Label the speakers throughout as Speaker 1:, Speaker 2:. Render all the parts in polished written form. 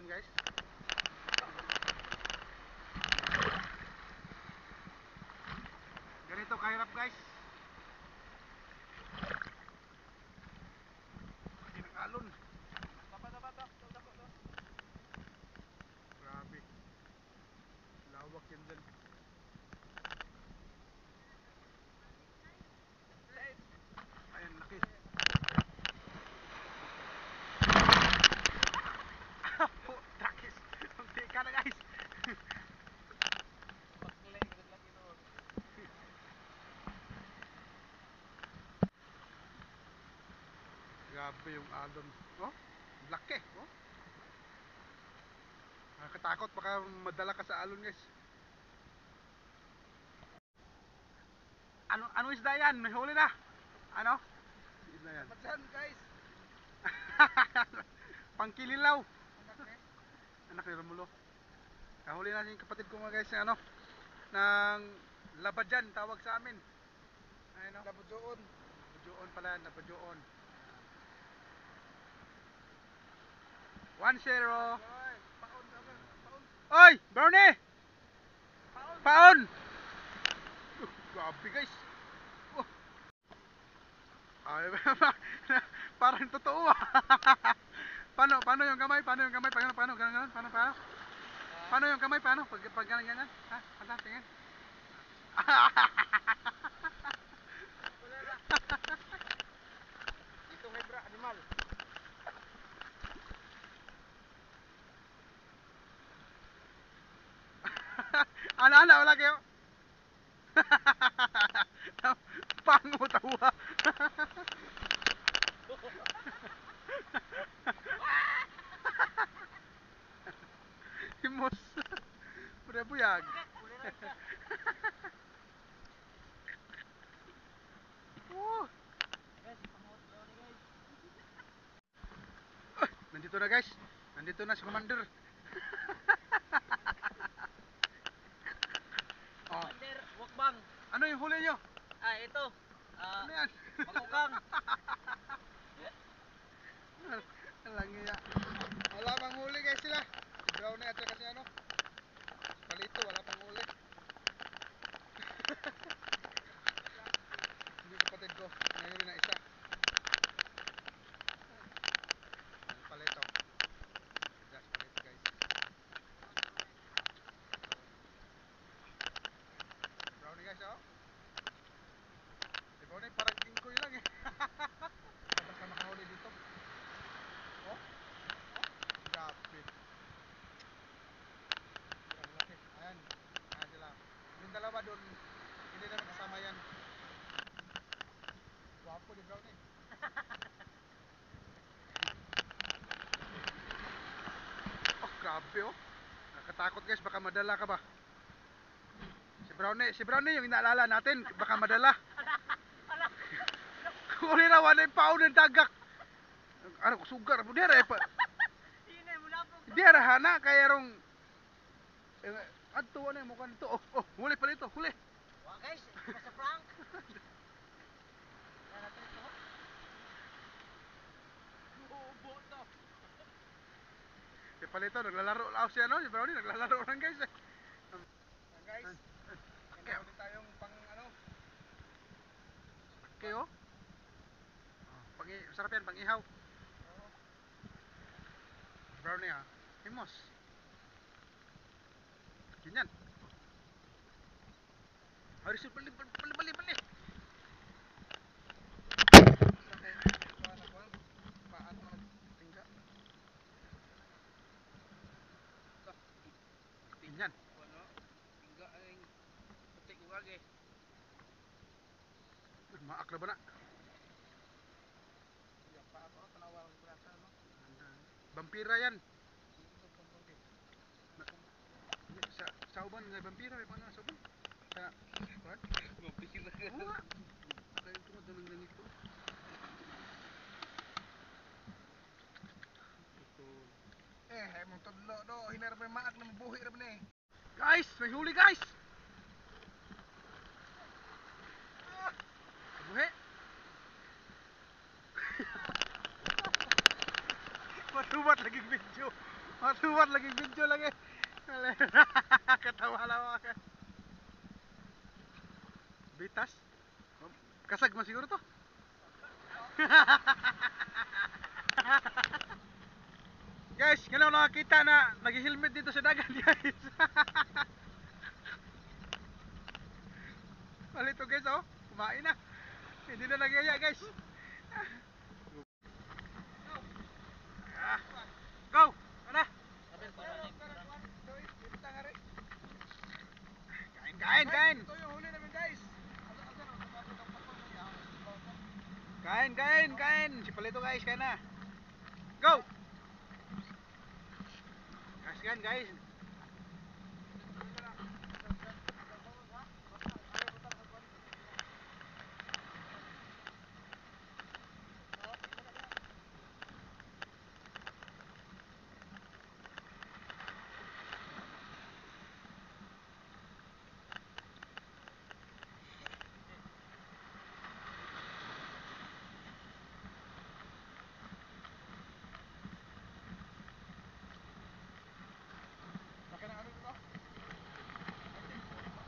Speaker 1: yun guys. Ganito kahirap guys. Alon. Grabe. Lawak yan dyan. Ayan, laki. Po, trakis. Hindi ka na guys. Grabe yung alon. Oh, laki. Oh. Nakakatakot, baka madala ka sa alon guys. Ano isda yan? May huli na. Ano? Isda yan.
Speaker 2: Madyan guys.
Speaker 1: Pangkililaw. Anak ni Romulo. Kahuli na yung kapatid ko mga guys ng ano, ng labadyan tawag sa amin. Ayun oh.
Speaker 2: Labudyoon.
Speaker 1: Labudyoon pala, labudyoon. 1-0. Oy, Brownie! Paon! Grabe guys. Oh. Ay, parang totoo ah. Paano yung kamay? Paano yung kamay? Paano ganun? Paano yung kamay? Paano? Pag ganun? Ha? Ata, tingin.
Speaker 2: Itong hebra animal.
Speaker 1: Ana, wala kayo. Pango tawa. Himos. Pura buyag. Oh. Nandito na guys. Nandito na si Commander. Oh.
Speaker 2: Commander, wokbang.
Speaker 1: Ano yung huli nyo?
Speaker 2: Ito.
Speaker 1: Ano yan?
Speaker 2: Mangukang.
Speaker 1: Langiya. Wala pang huli guys sila. Brownie at saka si ano. Palito, wala pang huli. Hindi kapatid ko. Mayroon na isa. Palito. Just palito guys. Brownie guys oh. Si Brownie parang kingkoy lang eh. Basta makahuli dito. Oh. Grabe. Ang laki. Ayan. Ayan sila. Yung dalawa doon, hindi naman kasama yan. Wapo ni Brownie. Oh, grabe oh. Nakatakot guys, baka madala ka ba? Si Brownie yung inaalala natin, baka madala. Kung ulirawan na yung paon ng dagak. Ano, sugar mo dira eh pa. Dira hana kaya rong adto na mo kanto. Oh, huli pala ito, huli.
Speaker 2: Wa guys, sa prank. Bubo to.
Speaker 1: Si Palito naglalaro lao siya no, si Brownie naglalaro lang guys.
Speaker 2: Guys,
Speaker 1: Okay.
Speaker 2: ulit tayong pang ano.
Speaker 1: Okay oh. Sarap yan, pang ihaw. Brownie ah. Himos. Ganyan. Harus balik.
Speaker 2: Paan man tingga.
Speaker 1: Ganyan.
Speaker 2: Ano? Tingga ang putik ugag eh.
Speaker 1: Maak na ba na?
Speaker 2: Ya paan oh tanawang berata no.
Speaker 1: Vampira yan.
Speaker 2: Ito pambuti.
Speaker 1: Sa uban nga vampira may pang sa uban. Sa kuan?
Speaker 2: Vampira.
Speaker 1: Oo. Kaya tungod ng langit ko.
Speaker 2: Mong tudlo do hinar pa maak na mabuhi ra ni.
Speaker 1: Guys, may huli guys. Buhe. Matubat lagi video. Tuwad lagi video lagi. Katawa lang ako. Bitas. Kasag man siguro to. Guys, kailan nakakita na nag-helmet dito sa dagat, guys. Palito guys, oh. Kumain na. Hindi na nagyaya, guys. Ah. Go! Ano? Kain, kain, kain.
Speaker 2: Ito yung huli namin guys.
Speaker 1: Kain, kain, kain. Si Palito guys, kain na. Go! Guys, kain guys.
Speaker 2: Laki ng ano dito.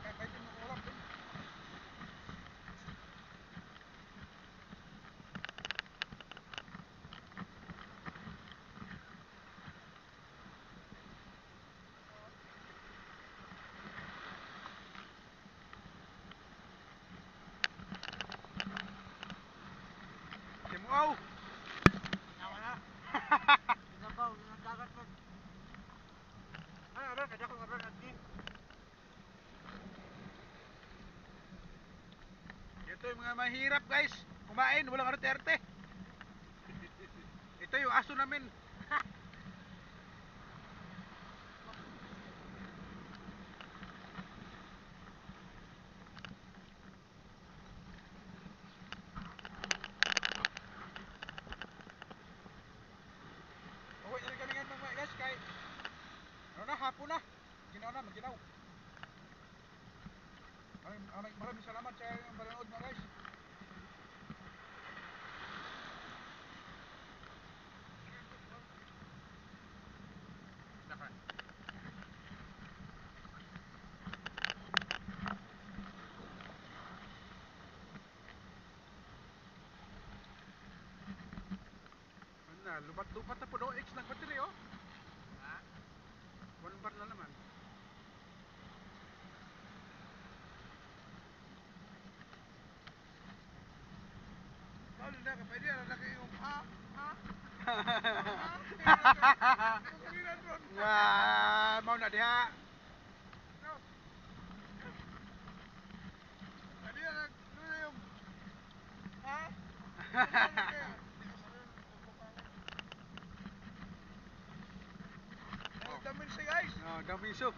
Speaker 2: Kahit yung ulam din.
Speaker 1: Timuaw.
Speaker 2: Nawa na. Nabaw ng dagat mo. Ano ba? Kada ko nga lagi.
Speaker 1: Ito yung mga mahirap guys. Kumain, walang arte-arte. Ito yung aso namin.
Speaker 2: Uwi na kami ngayon mga guys kay ano na hapon na. Ginaw na, maginaw. Maraming salamat sa inyong panonood mga guys. Naka.
Speaker 1: Ano, lubat-lubat na po do X ng battery oh.
Speaker 2: Ha?
Speaker 1: 1 bar na naman.
Speaker 2: Paano na kapay diyan laki yung ha.
Speaker 1: Nga, mau na diha.
Speaker 2: Tadi anak dulu yung ha? Damin siya guys.
Speaker 1: Oh, dami sok.